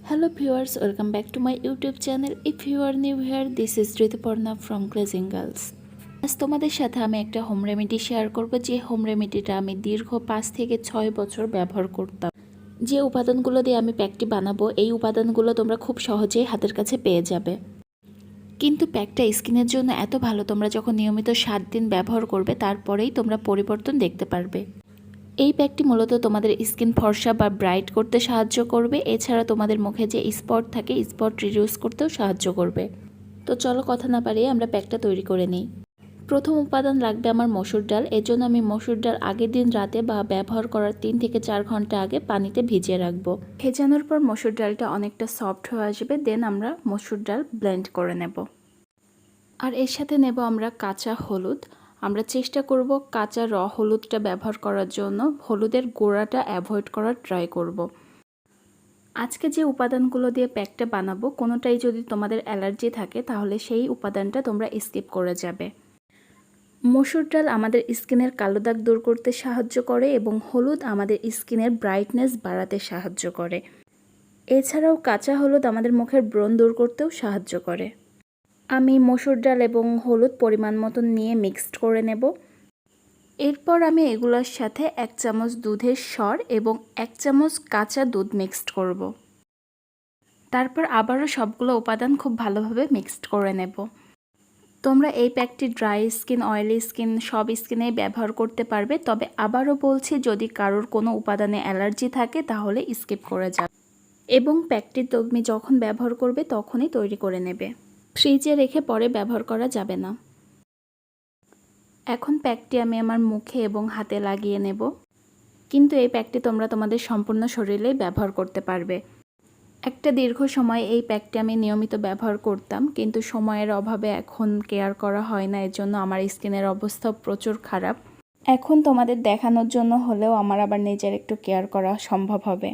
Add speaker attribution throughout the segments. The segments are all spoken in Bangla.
Speaker 1: Hello viewers, welcome back to my YouTube channel. If you are new here, this is Rituparna from Glazing Girls. আজ তোমাদের সাথে আমি একটা হোম রেমেডি শেয়ার করব, যে হোম রেমেডিটা আমি দীর্ঘ 5 থেকে 6 বছর ব্যবহার করতাম। যে উপাদানগুলো দিয়ে আমি প্যাকটি বানাবো, এই উপাদানগুলো তোমরা খুব সহজেই হাতের কাছে পেয়ে যাবে। কিন্তু প্যাকটা স্কিনের জন্য এত ভালো, তোমরা যখন নিয়মিত 7 দিন ব্যবহার করবে তারপরেই তোমরা পরিবর্তন দেখতে পারবে। এই প্যাকটি মূলত তোমাদের স্কিন ফর্সা বা ব্রাইট করতে সাহায্য করবে। এছাড়া তোমাদের মুখে যে স্পট থাকে, স্পট রিডিউস করতেও সাহায্য করবে। তো চলো কথা না পারিয়ে আমরা প্যাকটা তৈরি করে নিই। প্রথম উপাদান লাগবে আমার মসুর ডাল। এর জন্য আমি মসুর ডাল আগের দিন রাতে বা ব্যবহার করার 3 থেকে 4 ঘন্টা আগে পানিতে ভিজিয়ে রাখবো। ভেজানোর পর মসুর ডালটা অনেকটা সফট হয়ে আসবে, দেন আমরা মসুর ডাল ব্লেন্ড করে নেব। আর এর সাথে নেব আমরা কাঁচা হলুদ। আমরা চেষ্টা করব কাঁচা হলুদটা ব্যবহার করার জন্য, হলুদের গোড়াটা অ্যাভয়েড করার ট্রাই করব। আজকে যে উপাদানগুলো দিয়ে প্যাকটা বানাবো, কোনোটাই যদি তোমাদের অ্যালার্জি থাকে তাহলে সেই উপাদানটা তোমরা স্কিপ করে যাবে। মসুর ডাল আমাদের স্কিনের কালো দাগ দূর করতে সাহায্য করে এবং হলুদ আমাদের স্কিনের ব্রাইটনেস বাড়াতে সাহায্য করে। এছাড়াও কাঁচা হলুদ আমাদের মুখের ব্রণ দূর করতেও সাহায্য করে। আমি মসুর ডাল এবং হলুদ পরিমাণ মতন নিয়ে মিক্সড করে নেব। এরপর আমি এগুলোর সাথে 1 চামচ দুধের সর এবং 1 চামচ কাঁচা দুধ মিক্সড করব। তারপর আবারও সবগুলো উপাদান খুব ভালোভাবে মিক্সড করে নেব। তোমরা এই প্যাকটি ড্রাই স্কিন, অয়েলি স্কিন সব স্কিনেই ব্যবহার করতে পারবে। তবে আবারও বলছি, যদি কারোর কোনো উপাদানে অ্যালার্জি থাকে তাহলে স্কিপ করে যাবে এবং প্যাকটি তুমি যখন ব্যবহার করবে তখনই তৈরি করে নেবে। ফ্রিজে রেখে পরে ব্যবহার করা যাবে না। এখন প্যাকটি আমি আমার মুখে এবং হাতে লাগিয়ে নেব। কিন্তু এই প্যাকটি তোমরা তোমাদের সম্পূর্ণ শরীরেই ব্যবহার করতে পারবে। একটা দীর্ঘ সময় এই প্যাকটি আমি নিয়মিত ব্যবহার করতাম, কিন্তু সময়ের অভাবে এখন কেয়ার করা হয় না। এর জন্য আমার স্কিনের অবস্থা প্রচুর খারাপ। এখন তোমাদের দেখানোর জন্য হলেও আমার আবার নিজের একটু কেয়ার করা সম্ভব হবে।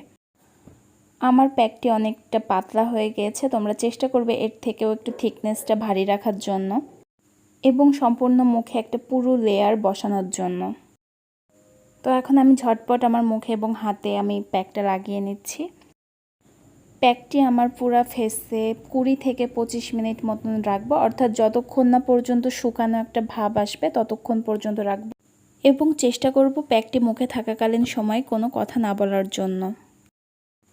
Speaker 1: আমার প্যাকটি অনেকটা পাতলা হয়ে গিয়েছে। তোমরা চেষ্টা করবে এর থেকেও একটু থিকনেসটা ভারী রাখার জন্য এবং সম্পূর্ণ মুখে একটা পুরো লেয়ার বসানোর জন্য। তো এখন আমি ঝটপট আমার মুখে এবং হাতে আমি প্যাকটা লাগিয়ে নিচ্ছি। প্যাকটি আমার পুরো ফেসে 20 থেকে 25 মিনিট মতন রাখবো, অর্থাৎ যতক্ষণ না পর্যন্ত শুকানো একটা ভাব আসবে ততক্ষণ পর্যন্ত রাখবো এবং চেষ্টা করব প্যাকটি মুখে থাকাকালীন সময় কোনো কথা না বলার জন্য।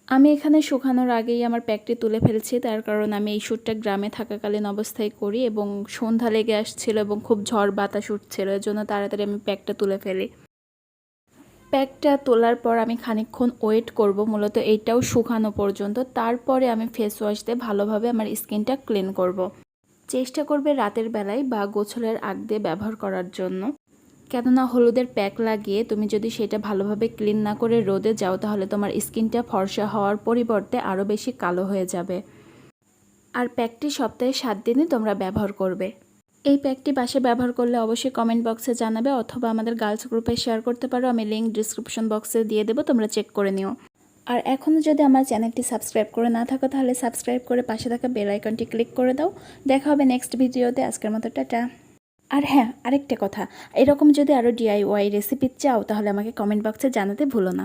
Speaker 1: আমি এখানে শুকানোর আগেই আমার প্যাকটি তুলে ফেলছি, তার কারণ আমি এই শ্যুটটা গ্রামে থাকাকালীন অবস্থায় করি এবং সন্ধ্যা লেগে আসছিল এবং খুব ঝড় বাতাস উঠছিল, এর জন্য তাড়াতাড়ি আমি প্যাকটা তুলে ফেলি। প্যাকটা তোলার পর আমি খানিকক্ষণ ওয়েট করব, মূলত এইটাও শুকানো পর্যন্ত। তারপরে আমি ফেস ওয়াশ দিয়ে ভালোভাবে আমার স্কিনটা ক্লিন করব। চেষ্টা করবে রাতের বেলায় বা গোসলের আগ দিয়ে ব্যবহার করার জন্য, কেননা হলুদের প্যাক লাগিয়ে তুমি যদি সেটা ভালোভাবে ক্লিন না করে রোদে যাও তাহলে তোমার স্কিনটা ফর্সা হওয়ার পরিবর্তে আরও বেশি কালো হয়ে যাবে। আর প্যাকটি সপ্তাহে 7 দিনই তোমরা ব্যবহার করবে। এই প্যাকটি বাসায় ব্যবহার করলে অবশ্যই কমেন্ট বক্সে জানাবে অথবা আমাদের গার্লস গ্রুপে শেয়ার করতে পারো। আমি লিঙ্ক ডিসক্রিপশন বক্সে দিয়ে দেবো, তোমরা চেক করে নিও। আর এখনও যদি আমার চ্যানেলটি সাবস্ক্রাইব করে না থাকো তাহলে সাবস্ক্রাইব করে পাশে থাকা বেল আইকনটি ক্লিক করে দাও। দেখা হবে নেক্সট ভিডিওতে। আজকের মতো টাটা। আর হ্যাঁ, আরেকটা কথা, এরকম যদি আরও DIY রেসিপি চাও তাহলে আমাকে কমেন্ট বক্সে জানাতে ভুলো না।